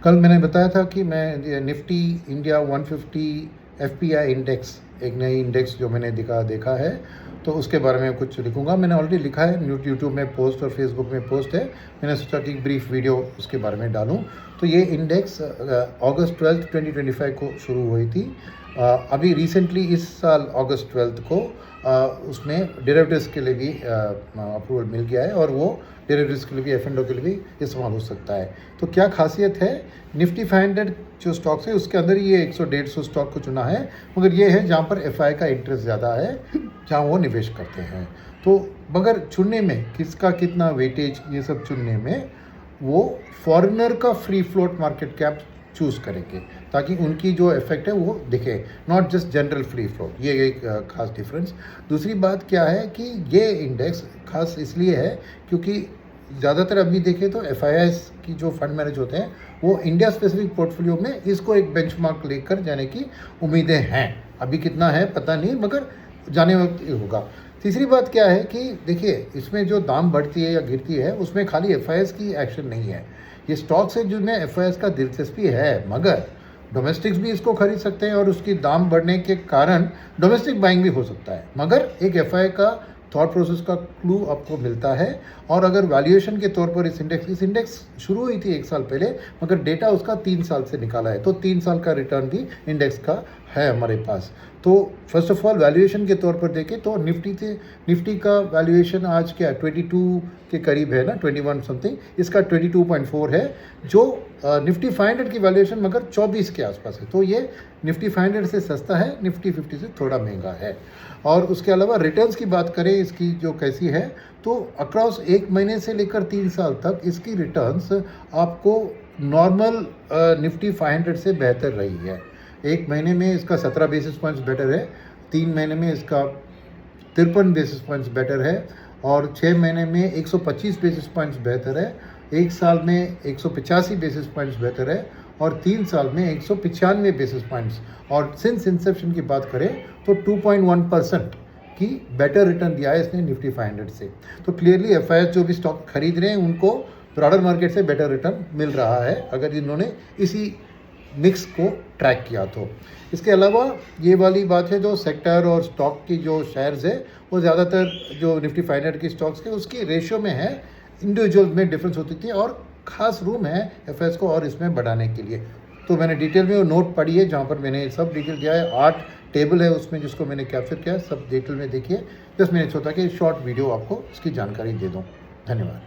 कल मैंने बताया था कि मैं निफ्टी इंडिया 150 एफपीआई इंडेक्स, एक नई इंडेक्स जो मैंने देखा है, तो उसके बारे में कुछ लिखूंगा। मैंने ऑलरेडी लिखा है, यूट्यूब में पोस्ट और फेसबुक में पोस्ट है। मैंने सोचा कि ब्रीफ वीडियो उसके बारे में डालूं। तो ये इंडेक्स अगस्त 12 2025 को शुरू हुई थी। अभी रिसेंटली इस साल अगस्त 12 को उसमें डेरिवेटिव्स के लिए भी अप्रूवल मिल गया है, और वो डेरिवेटिव्स के लिए भी, F&O के लिए भी इस्तेमाल हो सकता है। तो क्या खासियत है, निफ्टी 500 जो स्टॉक्स है उसके अंदर ये 100-150 स्टॉक को चुना है, मगर ये है जहाँ पर FI का इंटरेस्ट ज़्यादा है, जहाँ वो निवेश करते हैं। तो मगर चुनने में किसका कितना वेटेज, ये सब चुनने में वो फॉरेनर का free float market cap choose करेंगे, ताकि उनकी जो इफेक्ट है वो दिखे, not just general free float. ये एक खास डिफरेंस। दूसरी बात क्या है कि ये इंडेक्स खास इसलिए है क्योंकि ज़्यादातर अभी देखें तो FIIs की जो फंड मैनेज होते हैं वो इंडिया स्पेसिफिक पोर्टफोलियो में इसको एक बेंचमार्क लेकर जाने की उम्मीदें हैं। अभी कितना है पता नहीं, मगर जाने वक्त ये होगा। तीसरी बात क्या है कि देखिए, इसमें जो दाम बढ़ती है या गिरती है उसमें खाली FIIs की एक्शन नहीं है। ये स्टॉक्स है जिनमें FIIs का दिलचस्पी है, मगर डोमेस्टिक्स भी इसको खरीद सकते हैं और उसकी दाम बढ़ने के कारण डोमेस्टिक बाइंग भी हो सकता है। मगर एक FI का थॉट प्रोसेस का क्लू आपको मिलता है। और अगर वैल्यूएशन के तौर पर इस इंडेक्स शुरू हुई थी 1 साल पहले, मगर डेटा उसका 3 साल से निकाला है, तो 3 साल का रिटर्न भी इंडेक्स का है हमारे पास। तो फर्स्ट ऑफ ऑल वैल्यूएशन के तौर पर देखें तो निफ्टी का वैल्यूएशन आज क्या 22 के करीब है ना, 21 समथिंग, इसका 22.4 है। जो निफ्टी 500 की वैल्यूएशन मगर 24 के आसपास है। तो ये निफ्टी 500 से सस्ता है, निफ्टी 50 से थोड़ा महंगा है। और उसके अलावा रिटर्न्स की बात करें इसकी जो कैसी है, तो अक्रॉस 1 महीने से लेकर 3 साल तक इसकी रिटर्न्स आपको नॉर्मल निफ्टी 500 से बेहतर रही है। 1 महीने में इसका 17 बेसिस पॉइंट्स बेटर है, 3 महीने में इसका 53 बेसिस पॉइंट्स बेटर है, और 6 महीने में 125 बेसिस पॉइंट्स बेहतर है, 1 साल में 185 बेसिस पॉइंट्स बेहतर है, और 3 साल में 195 बेसिस पॉइंट्स। और सिंस इंसेप्शन की बात करें तो 2.1% की बेटर रिटर्न दिया है इसने निफ्टी 500 से। तो क्लियरली FIIs जो भी स्टॉक खरीद रहे हैं उनको ब्रॉडर मार्केट से बेटर रिटर्न मिल रहा है, अगर इन्होंने इसी मिक्स को ट्रैक किया तो। इसके अलावा ये वाली बात है, जो सेक्टर और स्टॉक की जो शेयर्स है वो ज़्यादातर जो निफ्टी 500 की स्टॉक्स है उसकी रेशियो में है, इंडिविजुअल में डिफरेंस होती थी, और ख़ास रूम है FIIs को और इसमें बढ़ाने के लिए। तो मैंने डिटेल में वो नोट पढ़ी है जहाँ पर मैंने सब डिटेल दिया है। 8 टेबल है उसमें जिसको मैंने कैप्चर किया है, सब डिटेल में देखिए। जस्ट मैंने सोचा कि शॉर्ट वीडियो आपको इसकी जानकारी दे दूँ। धन्यवाद।